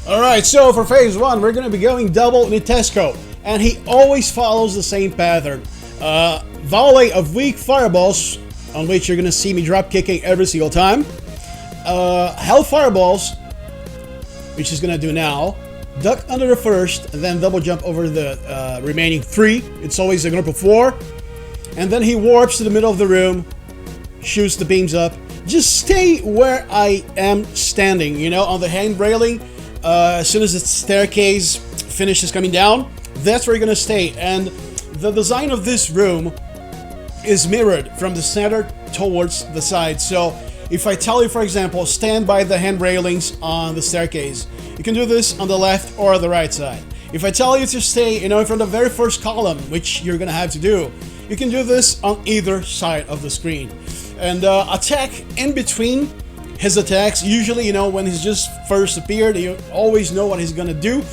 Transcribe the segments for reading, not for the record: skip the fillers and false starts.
Alright, so for phase 1, we're going to be going double Nitesco, and he always follows the same pattern. Volley of weak fireballs, on which you're going to see me drop kicking every single time. Hell fireballs, which he's going to do now. Duck under the first, and then double jump over the remaining 3. It's always a group of 4. And then he warps to the middle of the room, shoots the beams up. Just stay where I am standing, you know, on the hand railing. As soon as the staircase finishes coming down, that's where you're gonna stay. And the design of this room is mirrored from the center towards the side. So if I tell you, for example, stand by the hand railings on the staircase, you can do this on the left or the right side. If I tell you to stay, you know, in front of the very first column, which you're gonna have to do, you can do this on either side of the screen. And attack in between his attacks. Usually, you know, when he's just first appeared, you always know what he's gonna do.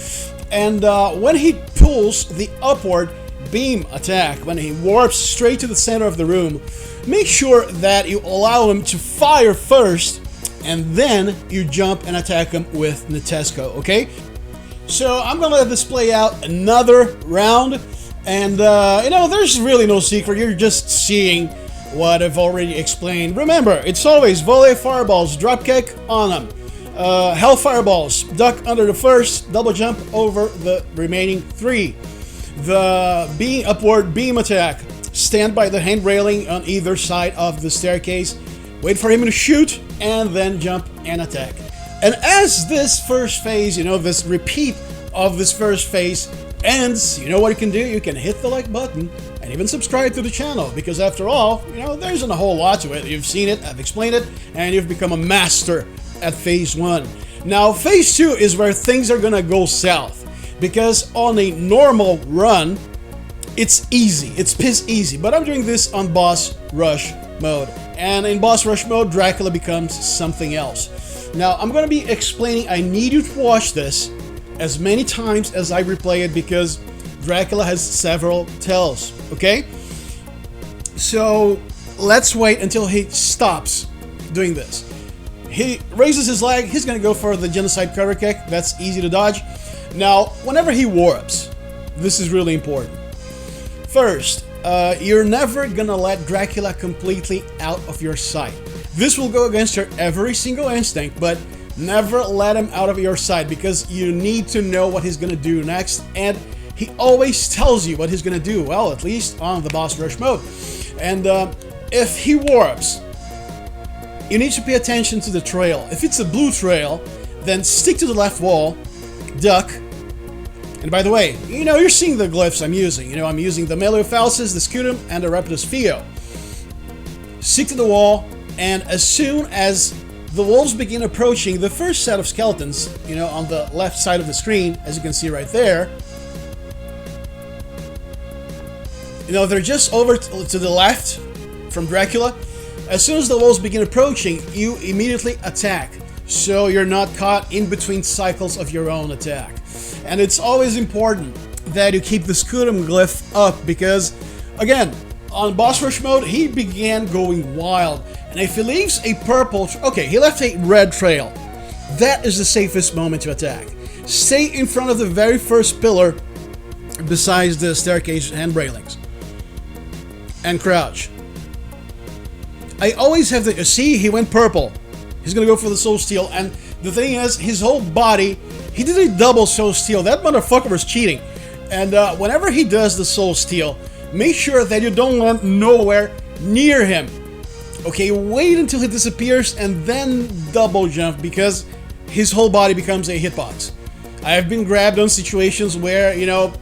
And when he pulls the upward beam attack, when he warps straight to the center of the room, make sure that you allow him to fire first, and then you jump and attack him with Nitesco, okay? So I'm gonna let this play out another round, and you know, there's really no secret. You're just seeing what I've already explained. Remember, it's always volley fireballs, drop kick on them. Hell fireballs, duck under the first, double jump over the remaining 3. The upward beam attack, stand by the hand railing on either side of the staircase, wait for him to shoot, and then jump and attack. And as this first phase, you know, this repeat of this first phase ends, you know what you can do? You can hit the like button and even subscribe to the channel, because after all, you know, there isn't a whole lot to it. You've seen it, I've explained it, and you've become a master at phase 1. Now, phase 2 is where things are gonna go south, because on a normal run, it's easy, it's piss easy, but I'm doing this on boss rush mode, and in boss rush mode, Dracula becomes something else. Now, I'm gonna be explaining, I need you to watch this as many times as I replay it, because Dracula has several tells, okay? So let's wait until he stops doing this. He raises his leg, he's gonna go for the genocide cover kick, that's easy to dodge. Now, whenever he warps, this is really important. First, you're never gonna let Dracula completely out of your sight. This will go against your every single instinct, but never let him out of your sight, because you need to know what he's gonna do next, and he always tells you what he's gonna do, well, at least on the boss rush mode. And if he warps, you need to pay attention to the trail. If it's a blue trail, then stick to the left wall, duck, and by the way, you know, you're seeing the glyphs I'm using. You know, I'm using the Meliophalsis, the Scutum, and the Rapidus Fio. Stick to the wall, and as soon as the walls begin approaching the first set of skeletons, you know, on the left side of the screen, as you can see right there, you know, they're just over to the left from Dracula. As soon as the walls begin approaching, you immediately attack, so you're not caught in between cycles of your own attack. And it's always important that you keep the Scutum glyph up, because, again, on boss rush mode, he began going wild. And if he leaves a purple... okay, he left a red trail. That is the safest moment to attack. Stay in front of the very first pillar besides the staircase hand railings. And crouch. I always have to... see, he went purple. He's gonna go for the soul steal, and the thing is, his whole body... he did a double soul steal. That motherfucker was cheating. And whenever he does the soul steal, make sure that you don't land nowhere near him. Okay, wait until he disappears and then double jump, because his whole body becomes a hitbox. I have been grabbed on situations where, you know,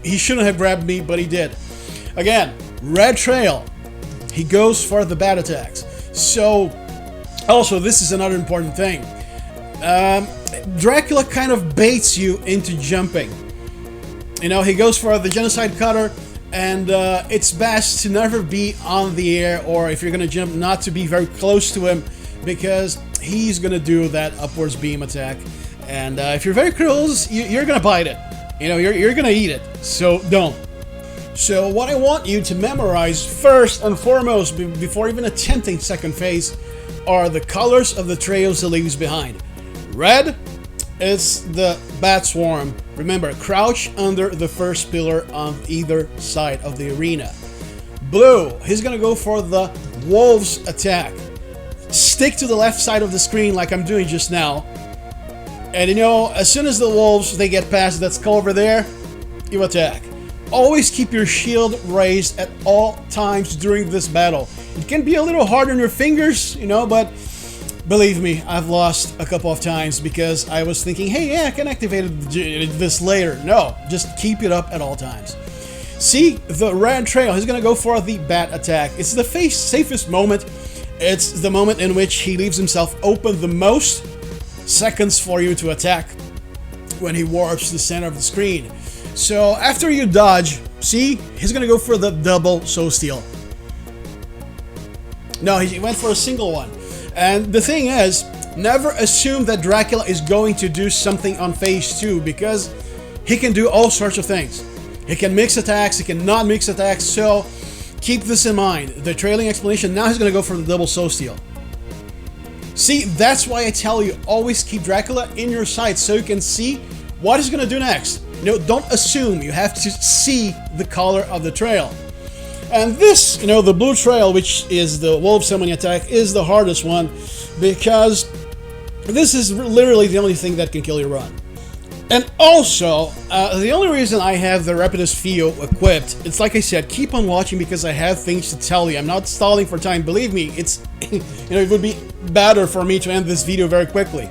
he shouldn't have grabbed me, but he did. Again, red trail. He goes for the bad attacks. So, also, this is another important thing. Dracula kind of baits you into jumping. You know, he goes for the genocide cutter, and it's best to never be on the air, or if you're gonna jump, not to be very close to him, because he's gonna do that upwards beam attack, and if you're very close, you're gonna bite it. You know, you're gonna eat it, so don't. So what I want you to memorize first and foremost, before even attempting second phase, are the colors of the trails he leaves behind. Red, It's the Bat Swarm. Remember, crouch under the first pillar on either side of the arena. Blue, he's gonna go for the Wolves attack. Stick to the left side of the screen like I'm doing just now. And you know, as soon as the Wolves, they get past that skull over there, you attack. Always keep your shield raised at all times during this battle. It can be a little hard on your fingers, you know, but believe me, I've lost a couple of times because I was thinking, hey, yeah, I can activate this later. No, just keep it up at all times. See, the red trail, he's gonna go for the bat attack. It's the safest moment. It's the moment in which he leaves himself open the most seconds for you to attack when he warps the center of the screen. So after you dodge, see, he's gonna go for the double soul steal. No, he went for a single one. And the thing is, never assume that Dracula is going to do something on phase 2 because he can do all sorts of things. He can mix attacks, he can not mix attacks, so keep this in mind. The trailing explanation, now he's gonna go for the double soul steal. See, that's why I tell you, always keep Dracula in your sights so you can see what he's gonna do next. You know, don't assume, you have to see the color of the trail. And this, you know, the blue trail, which is the wolf summoning attack, is the hardest one because this is literally the only thing that can kill your run. And also, the only reason I have the Rapidus Fio equipped, it's like I said, keep on watching because I have things to tell you. I'm not stalling for time. Believe me, it's, you know, it would be better for me to end this video very quickly.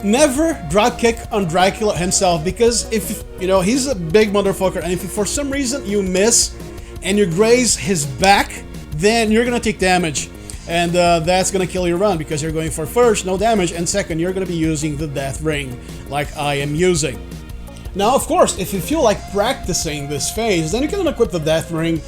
Never drop kick on Dracula himself because if, you know, he's a big motherfucker and if for some reason you miss and you graze his back, then you're gonna take damage. And that's gonna kill your run because you're going for first, no damage, and second, you're gonna be using the death ring like I am using. Now, of course, if you feel like practicing this phase, then you can equip the death ring.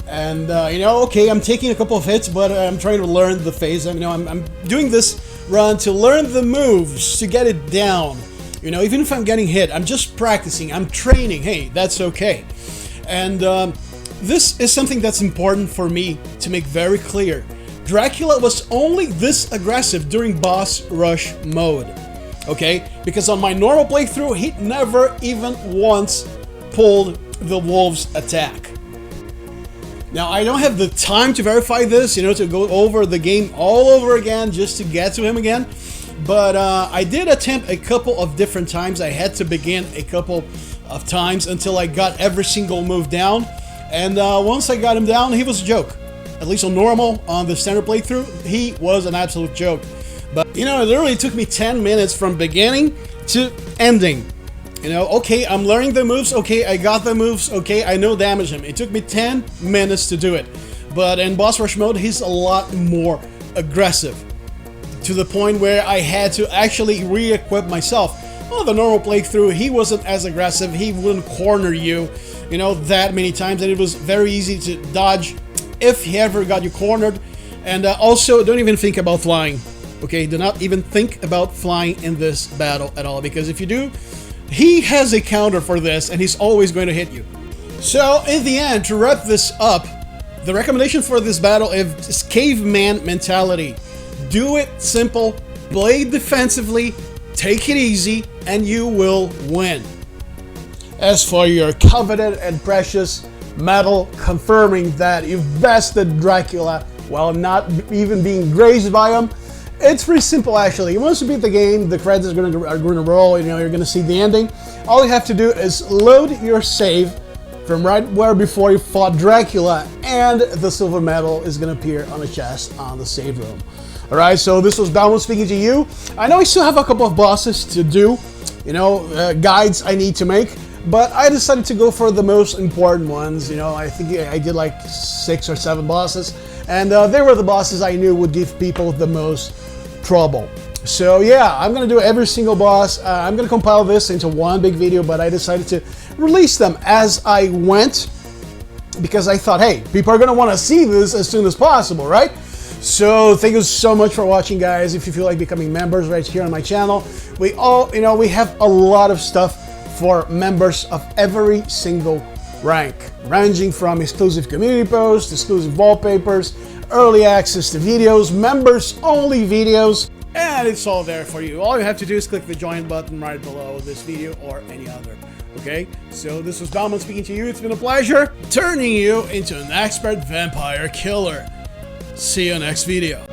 And you know, okay, I'm taking a couple of hits, but I'm trying to learn the phase. You know, I'm doing this run to learn the moves, to get it down. You know, even if I'm getting hit, I'm just practicing, I'm training. Hey, that's okay. And this is something that's important for me to make very clear. Dracula was only this aggressive during boss rush mode, okay? Because on my normal playthrough, he never even once pulled the wolf's attack. Now, I don't have the time to verify this, you know, to go over the game all over again just to get to him again. But I did attempt a couple of different times. I had to begin a couple of times until I got every single move down. And once I got him down, he was a joke. At least on normal, on the standard playthrough, he was an absolute joke. But, you know, it literally took me 10 minutes from beginning to ending. You know, okay, I'm learning the moves, okay, I got the moves, okay, I know damage him. It took me 10 minutes to do it. But in boss rush mode, he's a lot more aggressive. To the point where I had to actually re-equip myself. On the normal playthrough, he wasn't as aggressive, he wouldn't corner you, you know, that many times, and it was very easy to dodge if he ever got you cornered. And also, don't even think about flying, okay? Do not even think about flying in this battle at all, because if you do, he has a counter for this, and he's always going to hit you. So, in the end, to wrap this up, the recommendation for this battle is caveman mentality. Do it simple, play defensively, take it easy, and you will win. As for your coveted and precious medal confirming that you've bested Dracula while not even being grazed by him, it's pretty simple actually. Once you beat the game, the credits are going to roll, you know, you're going to see the ending. All you have to do is load your save from right where before you fought Dracula, and the silver medal is going to appear on the chest on the save room. Alright, so this was Boundless speaking to you. I know I still have a couple of bosses to do, you know, guides I need to make, but I decided to go for the most important ones. You know, I think I did like 6 or 7 bosses, and they were the bosses I knew would give people the most trouble. So yeah, I'm gonna do every single boss. I'm gonna compile this into one big video, but I decided to release them as I went because I thought, hey, people are gonna want to see this as soon as possible, right? So thank you so much for watching, guys. If you feel like becoming members right here on my channel, we all, you know, we have a lot of stuff for members of every single rank, ranging from exclusive community posts, exclusive wallpapers, early access to videos, members only videos, And it's all there for you. All you have to do is click the join button right below this video or any other. Okay, so this was Bauman speaking to you. It's been a pleasure turning you into an expert vampire killer. See you next video.